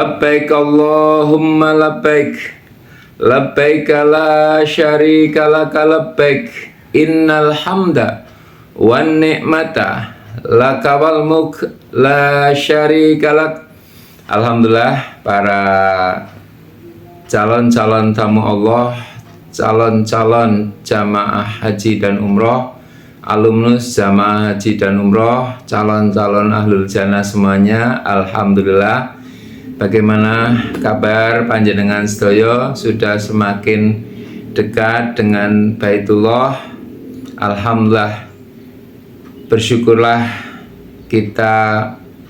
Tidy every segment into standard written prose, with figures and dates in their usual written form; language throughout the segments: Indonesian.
Labbaik Allahumma labbaik, labbaik la syarika laka labbaik, innal hamda wan ni'mata laka wal mulk la syarika lak. Alhamdulillah, para calon-calon tamu Allah, calon-calon jamaah haji dan umroh, alumnus jamaah haji dan umroh, calon-calon ahlul jannah semuanya, alhamdulillah. Bagaimana kabar panjenengan sedaya? Sudah semakin dekat dengan Baitullah. Alhamdulillah, bersyukurlah kita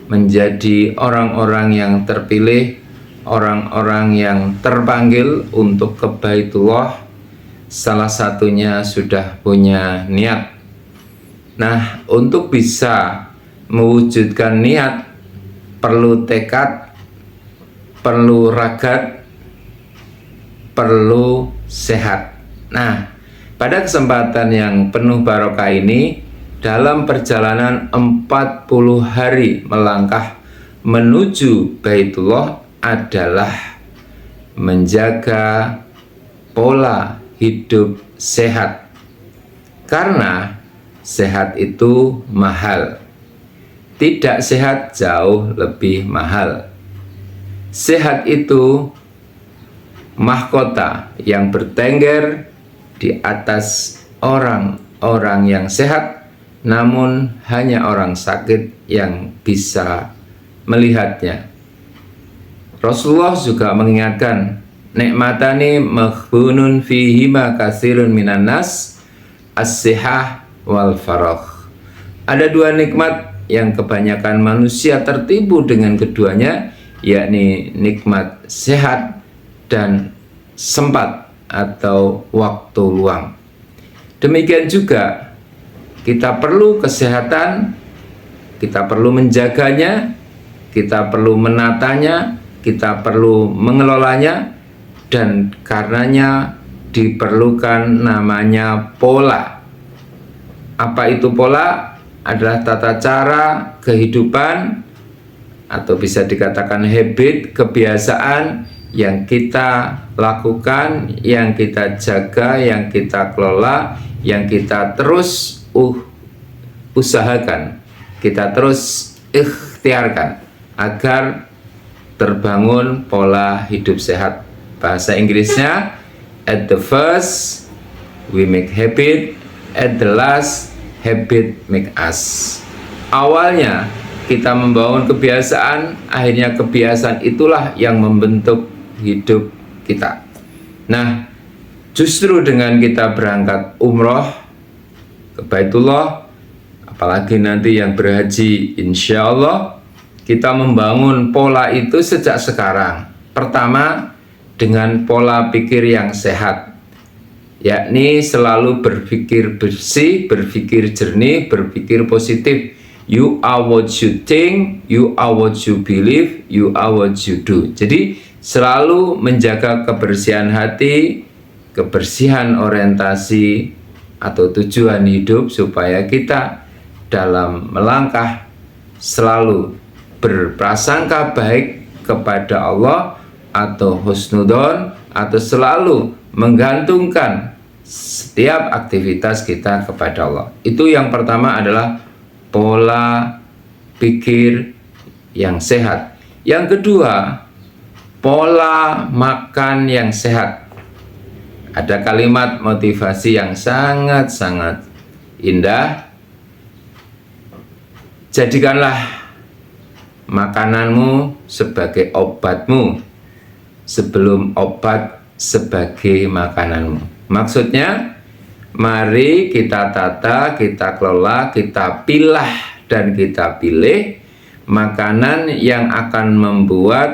menjadi orang-orang yang terpilih, orang-orang yang terpanggil untuk ke Baitullah. Salah satunya sudah punya niat. Nah, untuk bisa mewujudkan niat perlu tekad, perlu ragat, perlu sehat. Nah, pada kesempatan yang penuh barokah ini, dalam perjalanan 40 hari melangkah menuju Baitullah adalah menjaga pola hidup sehat. Karena sehat itu mahal. Tidak sehat jauh lebih mahal. Sehat itu mahkota yang bertengger di atas orang-orang yang sehat, namun hanya orang sakit yang bisa melihatnya. Rasulullah juga mengingatkan, nikmatani maghbunun fihima katsirun minan nas, as-sihah wal faragh. Ada dua nikmat yang kebanyakan manusia tertipu dengan keduanya, yakni nikmat sehat dan sempat atau waktu luang. Demikian juga kita perlu kesehatan, kita perlu menjaganya, kita perlu menatanya, kita perlu mengelolanya, dan karenanya diperlukan namanya pola. Apa itu pola? Adalah tata cara kehidupan, atau bisa dikatakan habit, kebiasaan yang kita lakukan, yang kita jaga, yang kita kelola, yang kita terus usahakan, kita terus ikhtiarkan agar terbangun pola hidup sehat. Bahasa Inggrisnya, at the first we make habit, at the last habit make us. Awalnya kita membangun kebiasaan, akhirnya kebiasaan itulah yang membentuk hidup kita. Nah, justru dengan kita berangkat umroh ke Baitullah, apalagi nanti yang berhaji, insya Allah kita membangun pola itu sejak sekarang. Pertama, dengan pola pikir yang sehat, yakni selalu berpikir bersih, berpikir jernih, berpikir positif. You are what you think, you are what you believe, you are what you do. Jadi selalu menjaga kebersihan hati, kebersihan orientasi atau tujuan hidup, supaya kita dalam melangkah selalu berprasangka baik kepada Allah atau husnudon, atau selalu menggantungkan setiap aktivitas kita kepada Allah. Itu yang pertama adalah pola pikir yang sehat. Yang kedua, pola makan yang sehat. Ada kalimat motivasi yang sangat-sangat indah. Jadikanlah makananmu sebagai obatmu sebelum obat sebagai makananmu. Maksudnya, mari kita tata, kita kelola, kita pilah, dan kita pilih makanan yang akan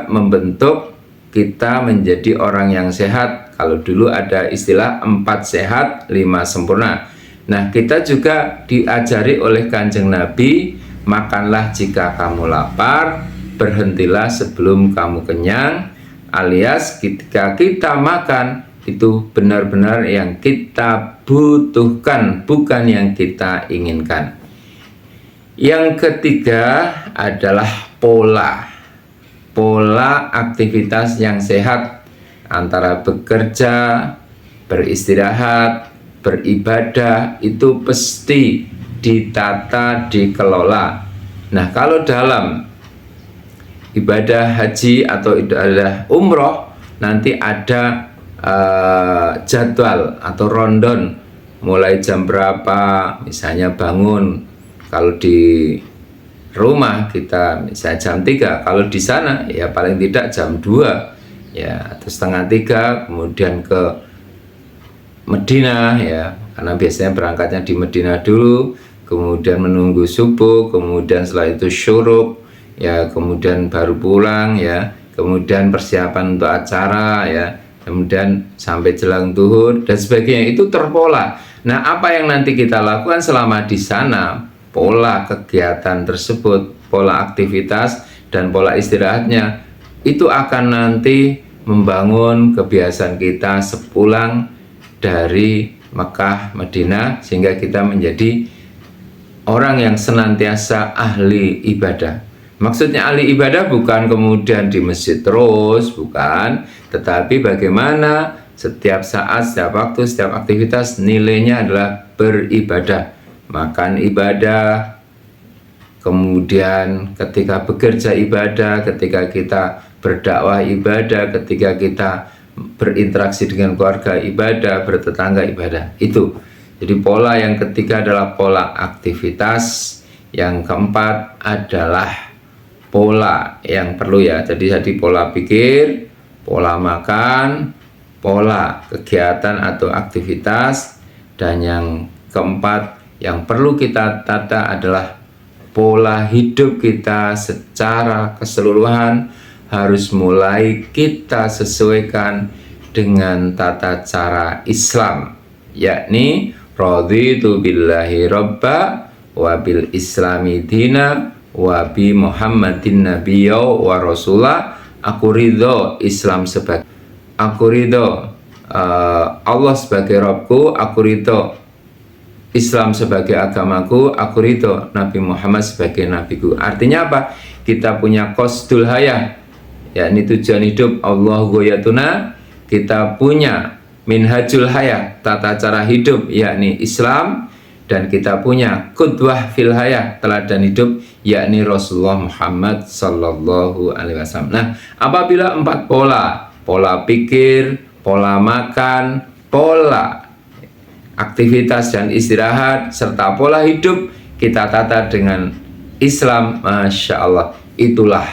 membentuk kita menjadi orang yang sehat. Kalau dulu ada istilah 4 sehat, 5 sempurna. Nah, kita juga diajari oleh Kanjeng Nabi, makanlah jika kamu lapar, berhentilah sebelum kamu kenyang, alias ketika kita makan, itu benar-benar yang kita butuhkan, bukan yang kita inginkan. Yang ketiga adalah pola. pola aktivitas yang sehat antara bekerja, beristirahat, beribadah itu pasti ditata, dikelola. Nah, kalau dalam ibadah haji atau ibadah umroh nanti ada jadwal atau rondon mulai jam berapa, misalnya bangun. Kalau di rumah kita misalnya jam 3, kalau di sana ya paling tidak jam 2 ya, atau setengah 3, kemudian ke Madinah ya, karena biasanya berangkatnya di Madinah dulu, kemudian menunggu subuh, kemudian setelah itu syuruk ya, kemudian baru pulang ya, kemudian persiapan untuk acara ya, kemudian sampai jelang zuhur dan sebagainya. Itu terpola. Nah, apa yang nanti kita lakukan selama di sana, pola kegiatan tersebut, pola aktivitas dan pola istirahatnya itu akan nanti membangun kebiasaan kita sepulang dari Mekah, Madinah, sehingga kita menjadi orang yang senantiasa ahli ibadah. Maksudnya ahli ibadah bukan kemudian di masjid terus, bukan, tetapi bagaimana setiap saat, setiap waktu, setiap aktivitas nilainya adalah beribadah. Makan ibadah, kemudian ketika bekerja ibadah, ketika kita berdakwah ibadah, ketika kita berinteraksi dengan keluarga ibadah, bertetangga ibadah. Itu. Jadi pola yang ketiga adalah pola aktivitas, yang keempat adalah pola yang perlu ya. Jadi pola pikir, pola makan, pola kegiatan atau aktivitas, dan yang keempat yang perlu kita tata adalah pola hidup kita secara keseluruhan harus mulai kita sesuaikan dengan tata cara Islam, yakni raditu billahi robba wa bil islami dina wa bi muhammadin nabiyya wa rasulah. Aku ridho Islam sebagai, aku ridho Allah sebagai Rabbku, aku ridho Islam sebagai agamaku, aku ridho Nabi Muhammad sebagai nabiku. Artinya apa? Kita punya qasdul hayah, yakni tujuan hidup, Allah goyatuna. Kita punya minhajul hayah, tata cara hidup, yakni Islam. Dan kita punya qudwah fil hayah, teladan hidup, yakni Rasulullah Muhammad sallallahu alaihi wasallam. Nah, apabila 4 pola, pola pikir, pola makan, pola aktivitas dan istirahat, serta pola hidup kita tata dengan Islam, Masya Allah, itulah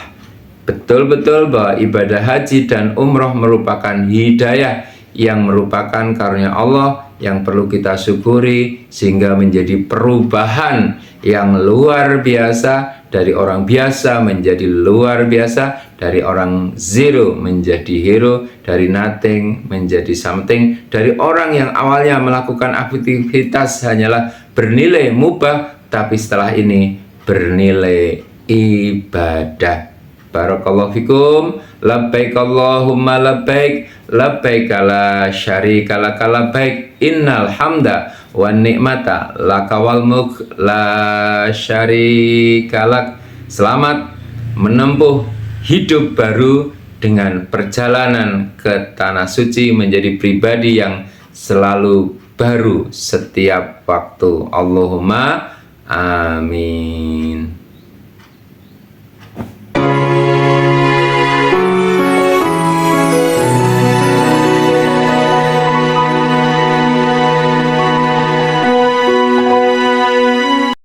betul-betul bahwa ibadah haji dan umroh merupakan hidayah, yang merupakan karunia Allah yang perlu kita syukuri, sehingga menjadi perubahan yang luar biasa, dari orang biasa menjadi luar biasa, dari orang zero menjadi hero, dari nothing menjadi something, dari orang yang awalnya melakukan aktivitas hanyalah bernilai mubah, tapi setelah ini bernilai ibadah. Barakallahu fikum. Labbaik Allahumma labbaik, labbaik la syarika laka labbaik, innal hamda wan ni'mata laka wal mulk la syarika lak. Selamat menempuh hidup baru dengan perjalanan ke tanah suci, menjadi pribadi yang selalu baru setiap waktu. Allahumma amin.